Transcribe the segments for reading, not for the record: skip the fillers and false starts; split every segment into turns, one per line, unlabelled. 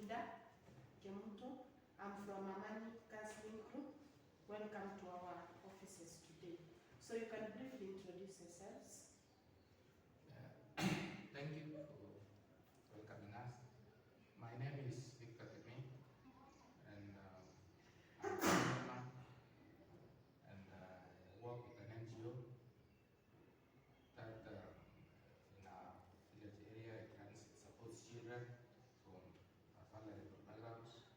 Ida Kemuto. I'm from Amani Counselling Group. Welcome to our offices today. So you can briefly introduce yourselves.
Thank you for welcoming us. My name is Victor Kemi, and I'm a farmer, and I work with an NGO that in our village area it supports children from vulnerable backgrounds,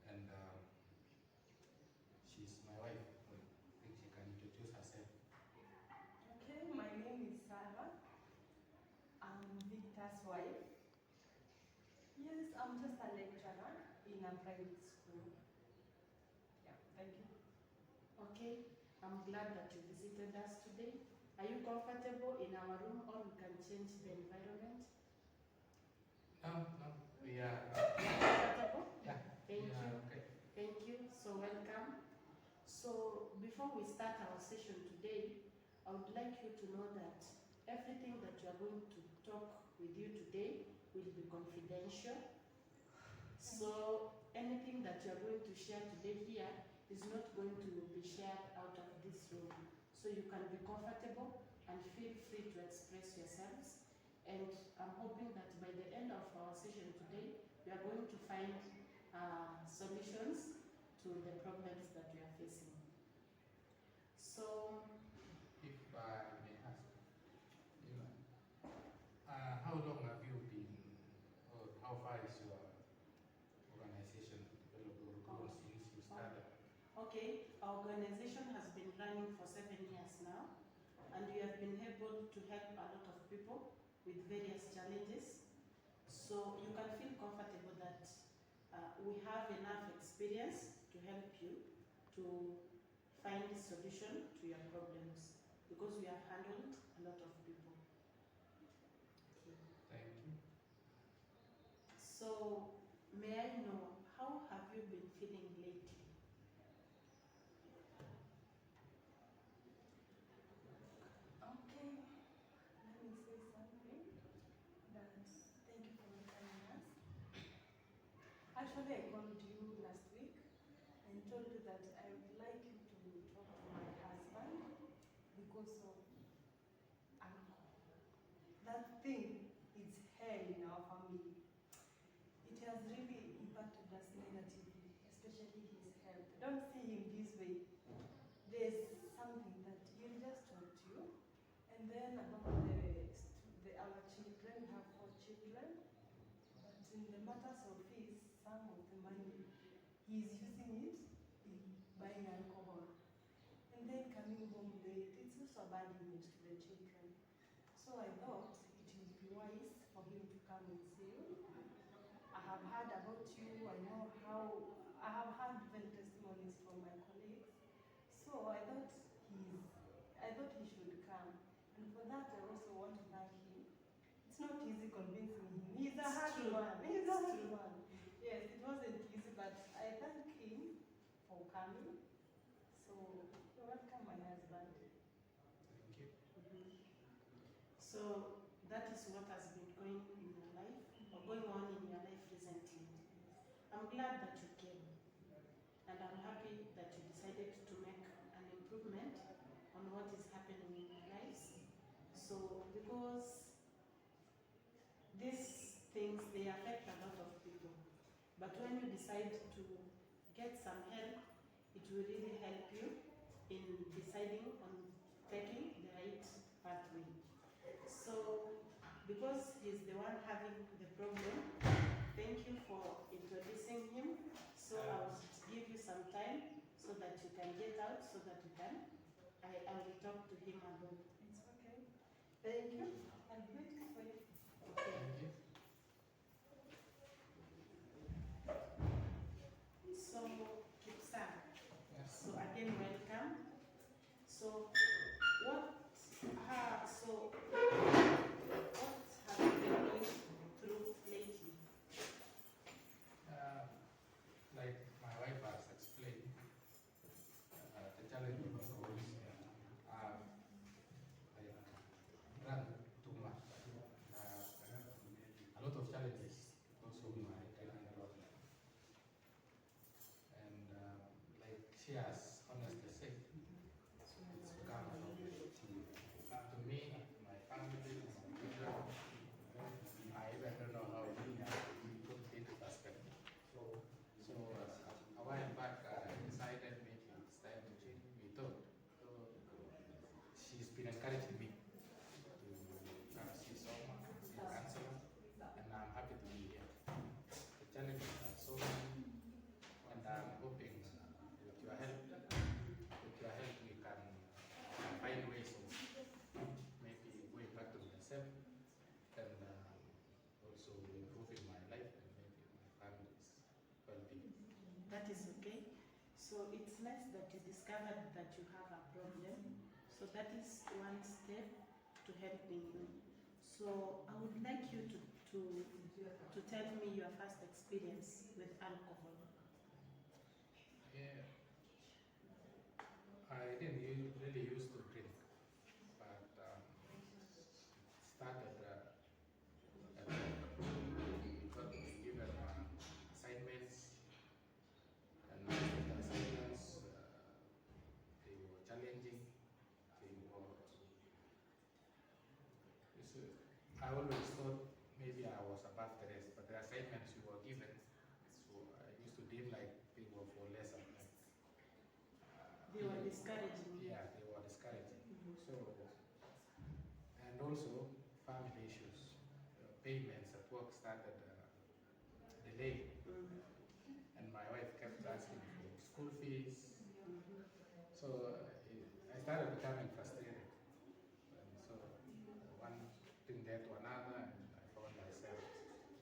and she's my wife. I think she can introduce herself.
Okay, my name is Sarah. I'm Victor's wife. Yes, I'm just a lecturer in a private school. Yeah, thank you.
Okay, I'm glad that you visited us today. Are you comfortable in our room, or we can change the environment?
No, we are.
Comfortable?
Yeah.
Thank you.
Okay.
Thank you. So welcome. So before we start our session today, I would like you to know that everything that you are going to talk with you today will be confidential. So anything that you are going to share today here is not going to be shared out of this room. So you can be comfortable and feel free to express yourselves. And I'm hoping that by the end of our session today, we are going to find solutions to the problems that we are facing. So,
if I may ask, how long have you been, or how far is your organization developed or grown since you started?
Okay, our organization has been running for 7 years now, and we have been able to help a lot of people with various challenges. So you can feel comfortable that we have enough experience to help you to find a solution to your problems, because we have handled a lot of people. Okay.
Thank you.
So may I know, how have you been feeling lately?
Okay, let me say something. Thank you for inviting us. Actually, I called you last week and told you that I would like you to talk to my husband because of alcohol. That thing is hell in our family. It has really impacted us negatively, especially his health. Don't see him this way. There's something that he'll just talk to you. And then about our children, we have 4 children. But in the matters of fees, some of the money, he's using it in buying alcohol. And then coming home late, it's also a bad image to the children. So I thought it would be wise for him to come and see you. I have heard about you, I have heard even testimonies from my colleagues. So I thought he should come. And for that, I also want to thank him. It's not easy convincing him. He's a hard one. He's a hard one. Yes, it wasn't easy, but I thank him for coming. So you're welcome, my husband.
Thank you.
So that is what has been going in your life, or going on in your life recently. I'm glad that you came, and I'm happy that you decided to make an improvement on what is happening in your lives. So because these things, they affect a lot of people, but when you decide to get some help, it will really help you in deciding on taking the right pathway. So because he's the one having the problem, thank you for introducing him. So I will give you some time so that you can get out, so that you can, I will talk to him alone.
It's okay. Thank you. I'm waiting for you.
Okay.
Thank you.
So, Kipsa,
Yes.
so again, welcome. So, what have you been going through lately?
Like my wife has explained, the challenge was always I run she has honestly said it's come from the TV. To me, my family, my children, I even don't know how we put it into perspective. So a while back, I decided maybe it's time to change. We thought. So she's been encouraging me to come see someone, see a counselor, and I'm happy to be here. The challenges are so many, and I'm hoping with your help, we can find ways of maybe going back to myself and also improving my life and maybe my family's well-being.
That is okay. So it's nice that you discovered that you have a problem. So that is one step to helping you. So I would like you to tell me your first experience with alcohol.
Yeah, I didn't really used to drink, but started at we got given assignments, and the assignments they were challenging. They were. I always thought maybe I was above the rest, but the assignments we were given, so I used to deem like they were for lesser.
They were discouraging you.
Yeah, they were discouraging. So, and also family issues, payments at work started delaying, and my wife kept asking for school fees. So I started becoming frustrated. And so one thing led to another, and I found myself.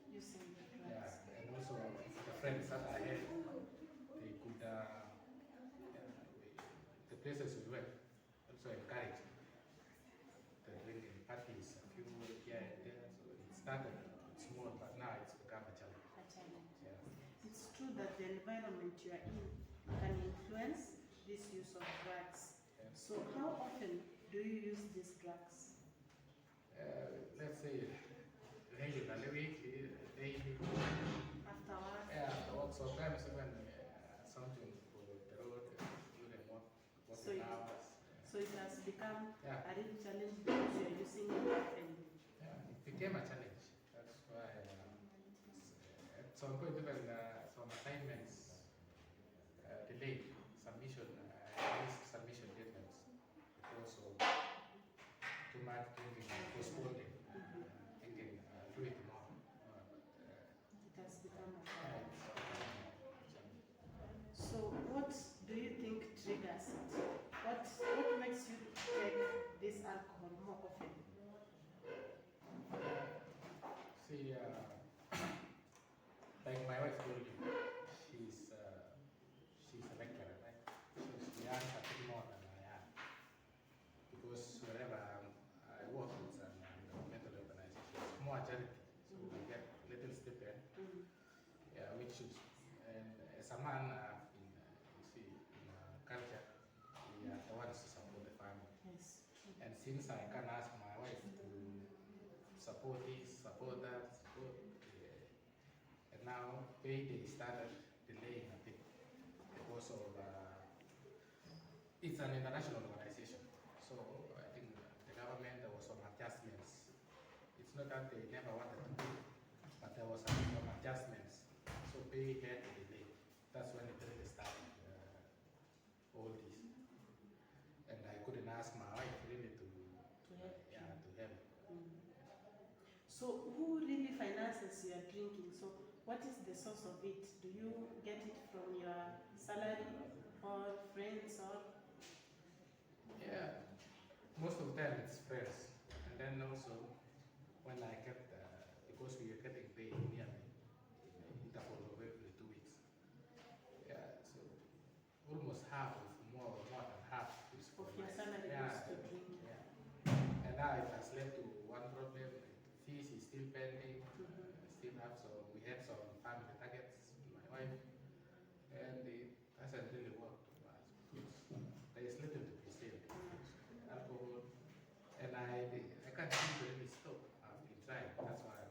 Using the drugs.
Yeah, and also the friends that I had, they could, the places we went also encouraged the drinking parties, a few here and there. So it started small, but now it's become a challenge.
A challenge.
Yeah.
It's true that the environment you are in can influence this use of drugs.
Yeah.
So how often do you use these drugs?
Let's say regularly, weekly, daily.
After work?
Yeah, after work, sometimes even something for the road, during
So
working hours.
So it has become
Yeah.
a real challenge because you are using it often.
Yeah, it became a challenge. That's why at some point even some assignments delayed submission, missed submission deadlines because of too much thinking, postponing, thinking do it tomorrow.
It has become a
Yeah,
challenge.
it's a challenge.
So what do you think triggers it? What makes you take this alcohol more often?
See, like my wife told you, she's a lecturer, right? So she earns a bit more than I am. Because wherever I work with some governmental organizations, more charity, so we get little stipend, which is, and as a man, you see, in culture, we are the ones to support the family.
Yes.
And since I can ask my wife to support this, support that, support, and now payday started delaying a bit because of it's an international organization. So I think the government, there was some adjustments. It's not that they never wanted to pay, but there was some adjustments. So pay had to delay. That's when it really started all this. And I couldn't ask my wife really to
help.
Yeah, to help.
So who really finances your drinking? So what is the source of it? Do you get it from your salary or friends or?
Yeah, most of the time it's friends. And then also when I kept, because we are getting paid nearly in interval of every 2 weeks. Yeah, so almost half of more than half is for
Of your
my-
salary
yeah,
goes to drink.
Yeah. And now it has led to one problem. Fees is still pending. Still have some. We had some family targets with my wife, and it hasn't really worked for us because there is little to be saved. Alcohol, and I can't seem to really stop. I've been trying. That's why.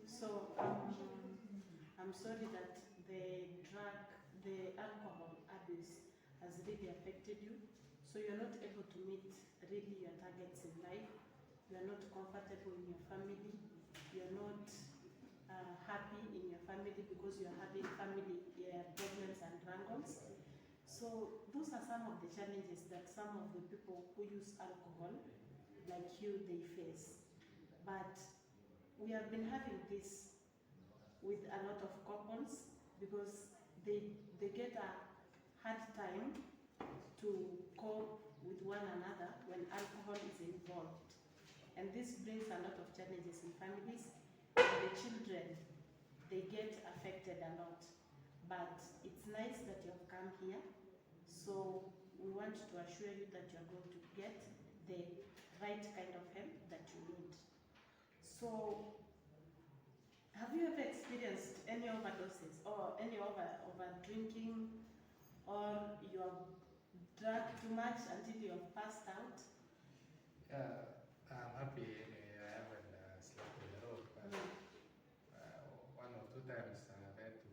So I'm sorry that the drug the alcohol abuse has really affected you. So you're not able to meet really your targets in life. You're not comfortable in your family. You're not happy in your family because you're having family problems and wrangles. So those are some of the challenges that some of the people who use alcohol, like you, they face. But we have been having this with a lot of couples because they get a hard time to cope with one another when alcohol is involved. And this brings a lot of challenges in families. And the children, they get affected a lot. But it's nice that you have come here. So we want to assure you that you're going to get the right kind of help that you need. So have you ever experienced any overdoses or any over drinking, or you have drunk too much until you have passed out?
Yeah, I'm happy I haven't slept on the road, but one or two times I've had to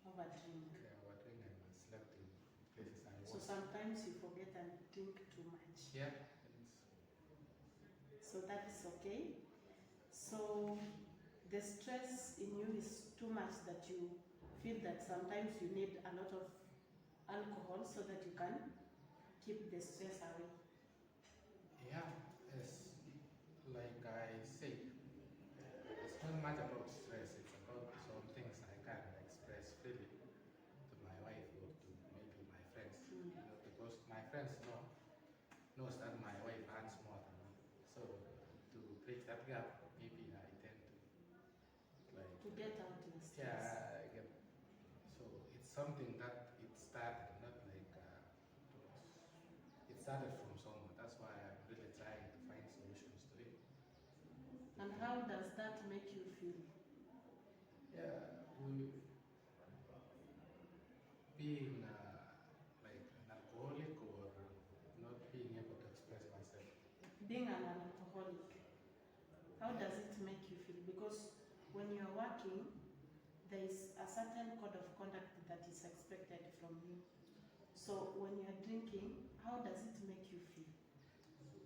Overdrink.
overdrink and slept in places I
So
was.
sometimes you forget and drink too much.
Yeah.
So that is okay. So the stress in you is too much that you feel that sometimes you need a lot of alcohol so that you can keep the stress away.
Yeah, it's like I say, it's not much about stress, it's about some things I can express freely to my wife or to maybe my friends. You know, because my friends knows that my wife earns more than me. So to bridge that gap, maybe I tend to like
To get out your stress.
yeah, I get. So it's something that it started, not like it started from somewhere. That's why I'm really trying to find solutions to it.
And how does that make you feel?
Yeah, we being like an alcoholic or not being able to express myself.
Being an alcoholic, how does it make you feel? Because when you're working, there is a certain code of conduct that is expected from you. So when you're drinking, how does it make you feel?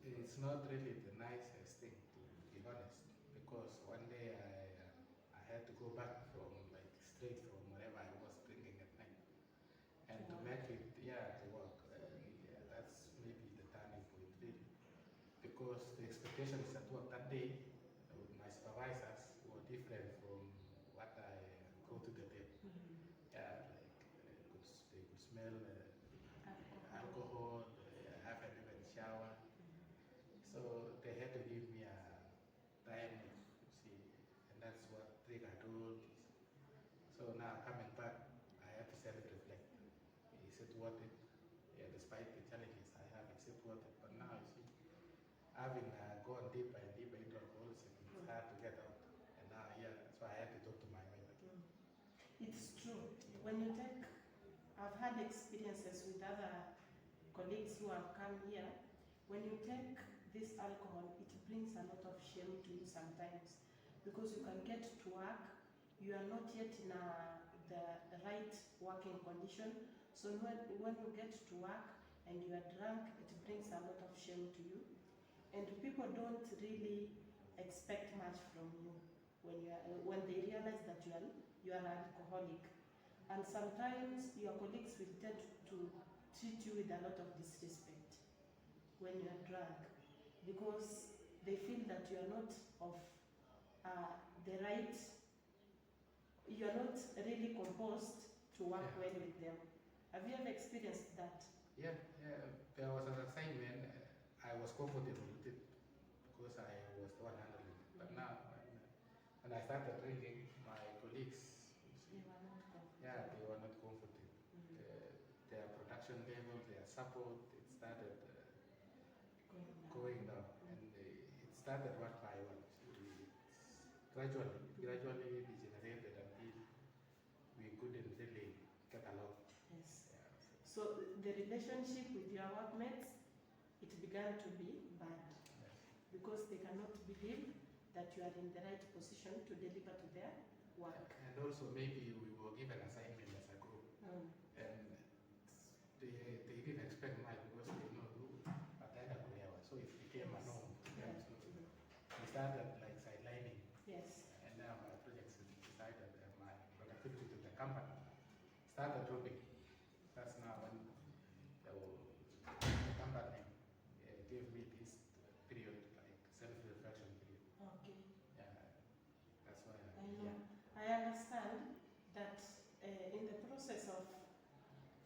It's not really the nicest thing, to be honest, because one day I had to go back from like straight from wherever I was drinking at night, and to make it to work. Yeah, that's maybe the turning point really, because the expectations at work that day with my supervisors were different from what I go to the day. Yeah, like they could smell alcohol. I haven't even showered. So they had to give me a time, you see, and that's what triggered all this. So now coming back, I have to self-reflect. Is it worth it? Yeah, despite the challenges I have, is it worth it? But now, you see, having gone deeper and deeper into alcoholism, it's hard to get out. And now, yeah, that's why I had to talk to my wife again.
It's true. When you take, I've had experiences with other colleagues who have come here. When you take this alcohol, it brings a lot of shame to you sometimes, because you can get to work, you are not yet in the right working condition. So when you get to work and you are drunk, it brings a lot of shame to you. And people don't really expect much from you when they realize that you are an alcoholic. And sometimes your colleagues will tend to treat you with a lot of disrespect when you are drunk, because they feel that you are not of the right, you are not really composed to work well with them. Have you ever experienced that?
Yeah, there was an assignment, I was comfortable with it because I was the one handling it. But now, when I started drinking, my colleagues,
They were not comfortable.
they were not comfortable. Their production level, their support, it started going down. And it started one by one. It's gradually degenerated until we couldn't really get along.
Yes.
Yeah.
So the relationship with your workmates, it began to be bad, because they cannot believe that you are in the right position to deliver to their work.
And also maybe we were given assignment as a group. started dropping. That's now when the company gave me this period, like self-reflection period.
Okay.
Yeah, that's why
I
I'm
know.
here.
I understand that in the process of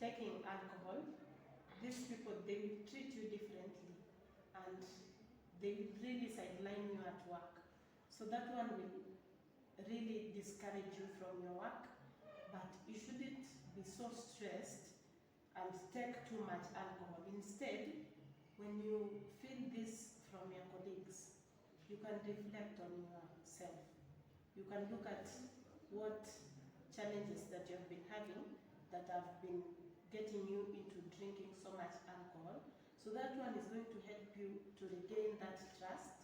taking alcohol, these people, they will treat you differently and they will really sideline you at work. So that one will really discourage you from your work, but you shouldn't be so stressed and take too much alcohol. Instead, when you feel this from your colleagues, you can reflect on yourself. You can look at what challenges that you have been having that have been getting you into drinking so much alcohol. So that one is going to help you to regain that trust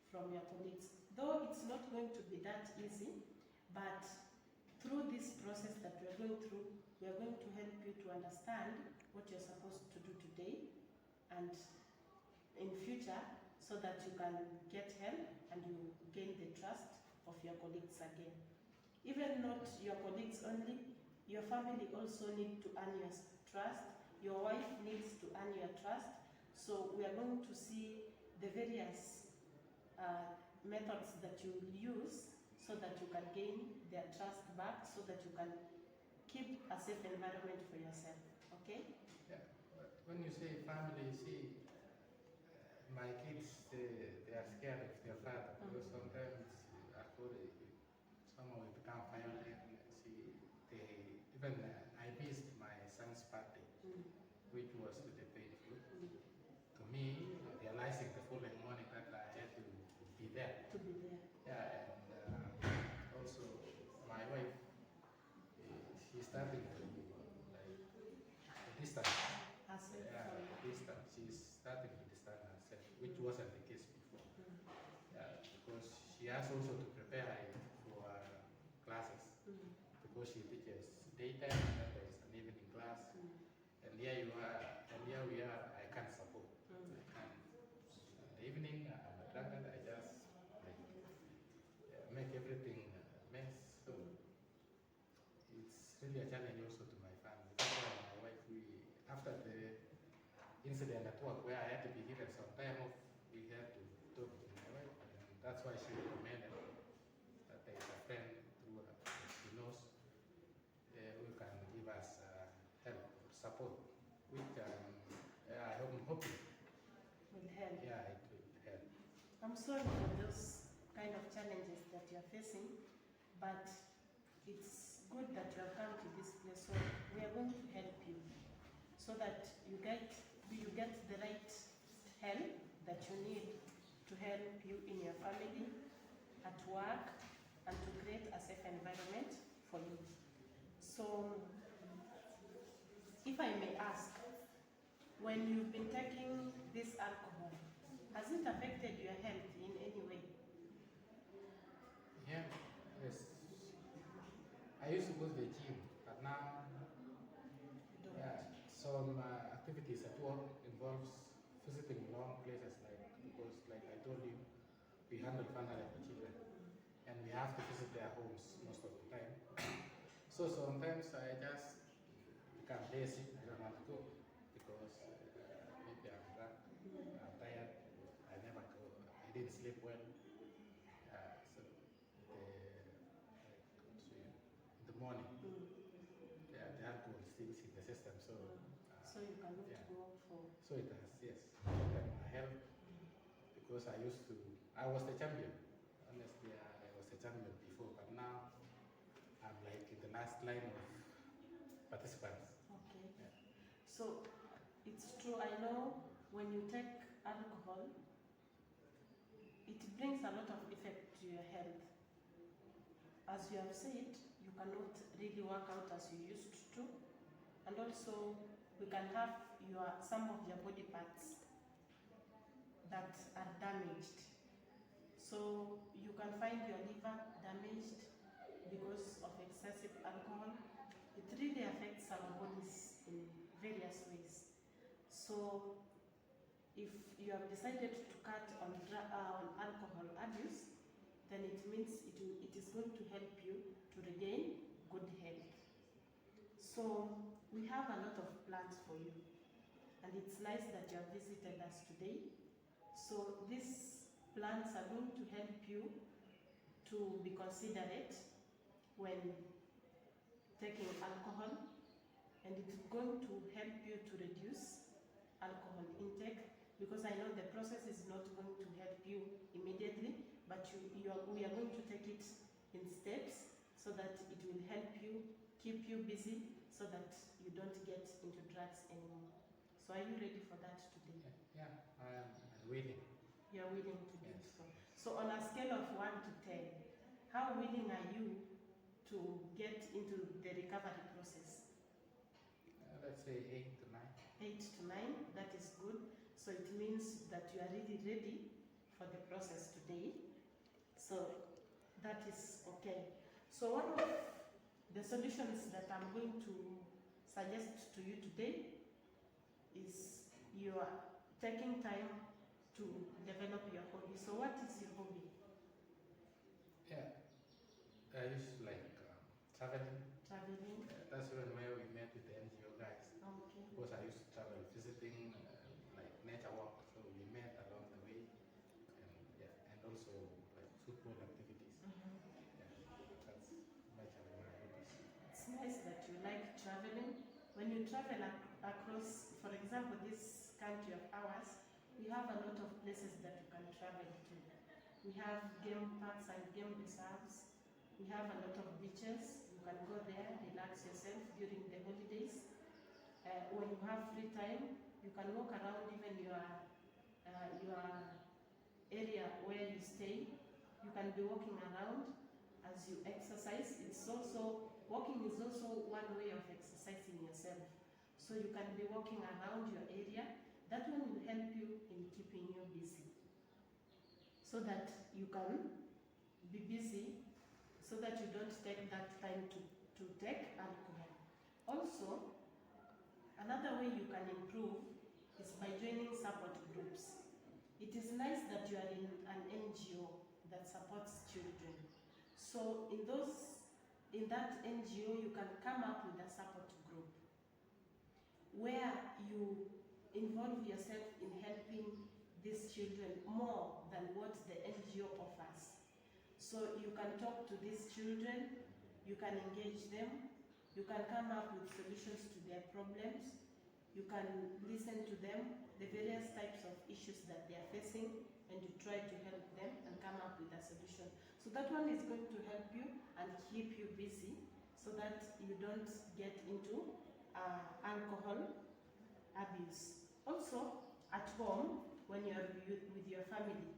from your colleagues. Though it's not going to be that easy, but through this process that we're going through, we are going to help you to understand what you're supposed to do today and in future, so that you can get help and you gain the trust of your colleagues again. Even not your colleagues only, your family also need to earn your trust, your wife needs to earn your trust. So we are going to see the various methods that you will use so that you can gain their trust back, so that you can keep a safe environment for yourself, okay?
Yeah, but when you say family, see, my kids, they are scared of their father because sometimes actually somehow we become violent. See, they even I missed my son's birthday, which was really painful to me. Realizing the following morning that I had to be there.
To be there.
Yeah, and also my wife, she started to like distance.
Herself
Yeah,
from
distance. She's starting to distance herself, which wasn't the case before. Yeah, because she has also to prepare for classes, because she teaches daytime and then there's an evening class. And here you are, and here we are. I can't support. I can't. In the evening, I'm a drunkard. I just like make everything a mess. So it's really a challenge also to my family. That's why my wife, after the incident at work where I had to be given some time off, we had to talk to my wife, and that's why she recommended that there is a friend who she knows who can give us help, support, which I'm hoping.
will help.
Yeah, it will help.
I'm sorry for those kind of challenges that you're facing, but it's good that you have come to this place. So we are going to help you so that you get the right help that you need to help you in your family, at work, and to create a safe environment for you. So if I may ask, when you've been taking this alcohol, has it affected your health in any way?
Yeah, yes. I used to go to the gym, but now
You don't.
yeah, some activities at work involves visiting long places, like because like I told you, we handle vulnerable children, and we have to visit their homes most of the time. So sometimes I just become lazy. I don't want to go because maybe I'm drunk, I'm tired, I never go, I didn't sleep well. So in the morning, the alcohol sticks in the system. So
So you cannot
yeah.
go for.
So it has, yes, affected my health because I was the champion. Honestly, I was the champion before, but now I'm like in the last line of participants.
Okay.
Yeah.
So it's true, I know when you take alcohol, it brings a lot of effect to your health. As you have said, you cannot really work out as you used to, and also we can have some of your body parts that are damaged. So you can find your liver damaged because of excessive alcohol. It really affects our bodies in various ways. So if you have decided to cut on alcohol abuse, then it means it is going to help you to regain good health. So we have a lot of plans for you, and it's nice that you have visited us today. So these plans are going to help you to be considerate when taking alcohol, and it's going to help you to reduce alcohol intake, because I know the process is not going to help you immediately, but we are going to take it in steps so that it will help you, keep you busy, so that you don't get into drugs anymore. So are you ready for that today?
Yeah, I'm willing.
You are willing to do
Yes.
so. So on a scale of 1 to 10, how willing are you to get into the recovery process?
Let's say 8 to 9.
8 to 9, that is good. So it means that you are really ready for the process today. So that is okay. So one of the solutions that I'm going to suggest to you today is you are taking time to develop your hobby. So what is your hobby?
Yeah, I used to like traveling.
Traveling?
That's where we met with the NGO guys.
Okay.
Because I used to travel visiting like nature walk, so we met along the way, and also like football activities. Yeah, that's majorly my hobbies.
It's nice that you like traveling. When you travel across, for example, this country of ours, we have a lot of places that you can travel to. We have game parks and game reserves. We have a lot of beaches. You can go there, relax yourself during the holidays. When you have free time, you can walk around even your area where you stay. You can be walking around as you exercise. Walking is also one way of exercising yourself. So you can be walking around your area. That one will help you in keeping you busy, so that you can be busy, so that you don't take that time to take alcohol. Also, another way you can improve is by joining support groups. It is nice that you are in an NGO that supports children. So in that NGO, you can come up with a support group where you involve yourself in helping these children more than what the NGO offers. So you can talk to these children, you can engage them, you can come up with solutions to their problems, you can listen to them, the various types of issues that they are facing, and you try to help them and come up with a solution. So that one is going to help you and keep you busy, so that you don't get into alcohol abuse. Also, at home, when you're with your family,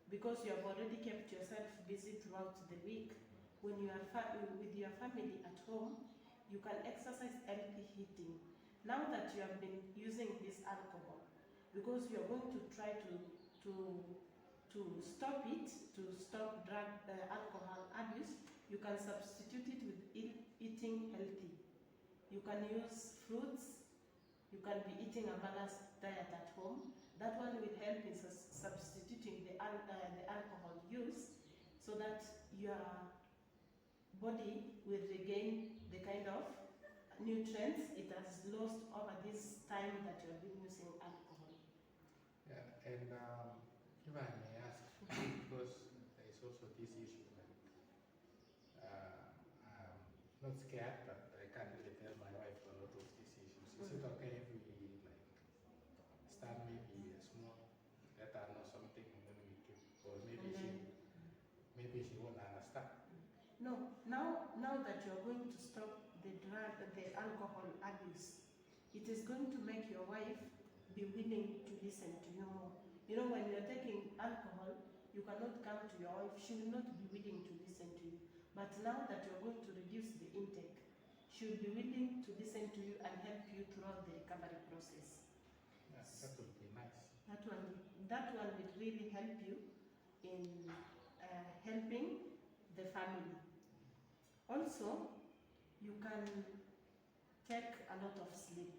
because you have already kept yourself busy throughout the week, when you are with your family at home, you can exercise healthy eating. Now that you have been using this alcohol, because you are going to try to stop it, to stop alcohol abuse, you can substitute it with eating healthy. You can use fruits, you can be eating a balanced diet at home. That one will help in substituting the alcohol use, so that your body will regain the kind of nutrients it has lost over this time that you have been using alcohol.
Yeah, and if I may ask, because there is also this issue, like I'm not scared, but I can't really tell my wife a lot of these issues. Is it okay if we like start maybe a small, let her know something, and then we keep, or maybe she won't understand.
No, now that you are going to stop the alcohol abuse, it is going to make your wife be willing to listen to you more. You know, when you're taking alcohol, you cannot come to your wife, she will not be willing to listen to you. But now that you're going to reduce the intake, she will be willing to listen to you and help you throughout the recovery process.
Yeah, that would be nice.
That one will really help you in helping the family. Also, you can take a lot of sleep,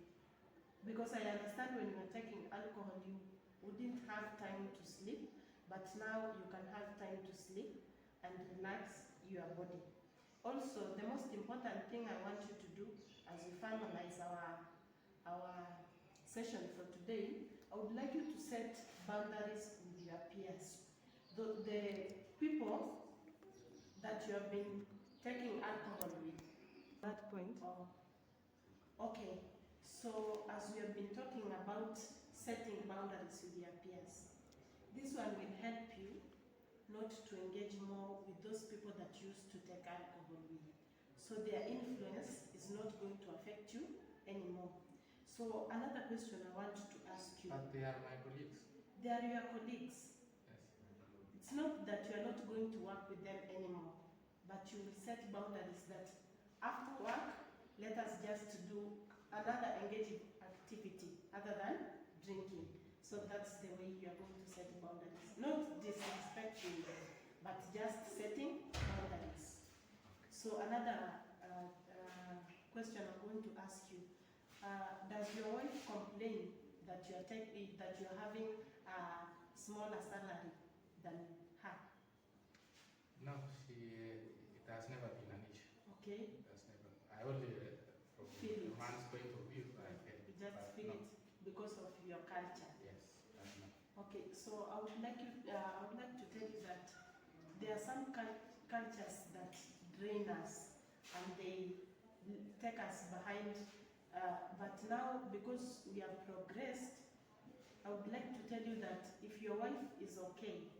because I understand when you're taking alcohol, you wouldn't have time to sleep, but now you can have time to sleep and relax your body. Also, the most important thing I want you to do as we finalize our session for today, I would like you to set boundaries with your peers. The people that you have been taking alcohol with.
That point.
Okay, so as we have been talking about setting boundaries with your peers, this one will help you not to engage more with those people that used to take alcohol with. So their influence is not going to affect you anymore. So another question I want to ask you.
But they are my colleagues.
They are your colleagues.
Yes.
It's not that you are not going to work with them anymore, but you will set boundaries that after work, let us just do another engaging activity other than drinking. So that's the way you are going to set boundaries. Not disrespecting them, but just setting boundaries. So another question I'm going to ask you, does your wife complain that you are having a smaller salary than her?
No, it has never been an issue.
Okay.
It has never. I only, from
Feel
a
it.
man's point of view, I feel
You just
but
feel
no.
it because of your culture.
Yes, I know.
Okay, so I would like to tell you that there are some cultures that drain us and they take us behind. But now, because we have progressed, I would like to tell you that if your wife is okay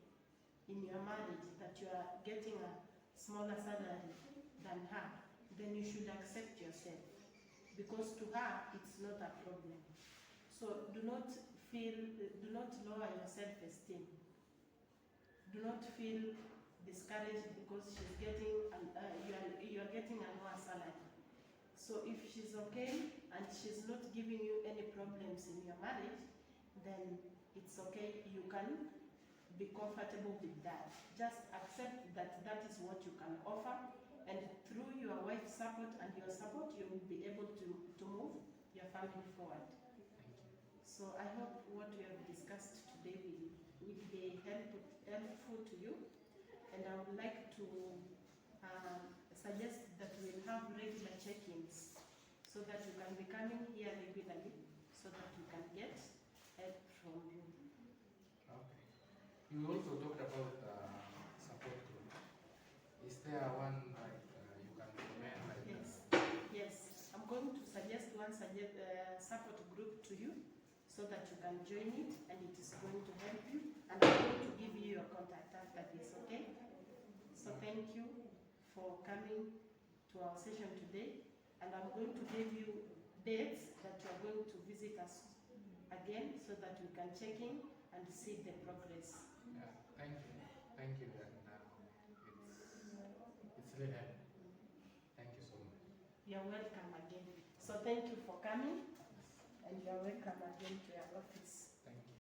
in your marriage, that you are getting a smaller salary than her, then you should accept yourself. Because to her, it's not a problem. So do not lower your self-esteem. Do not feel discouraged because she's getting, you are getting a lower salary. So if she's okay and she's not giving you any problems in your marriage, then it's okay. You can be comfortable with that. Just accept that that is what you can offer, and through your wife's support and your support, you will be able to move your family forward. So I hope what we have discussed today will be helpful to you, and I would like to suggest that we'll have regular check-ins so that you can be coming here regularly so that you can get help from you.
Okay. You also talked about support group. Is there one like you can recommend? Like
Yes. I'm going to suggest one support group to you so that you can join it, and it is going to help you. And I'm going to give you your contact after this, okay? So thank you for coming to our session today, and I'm going to give you dates that you are going to visit us again so that we can check in and see the progress.
yeah, thank you, and it's really helpful. Thank you so much.
You're welcome again. So thank you for coming, and you're welcome again to your office.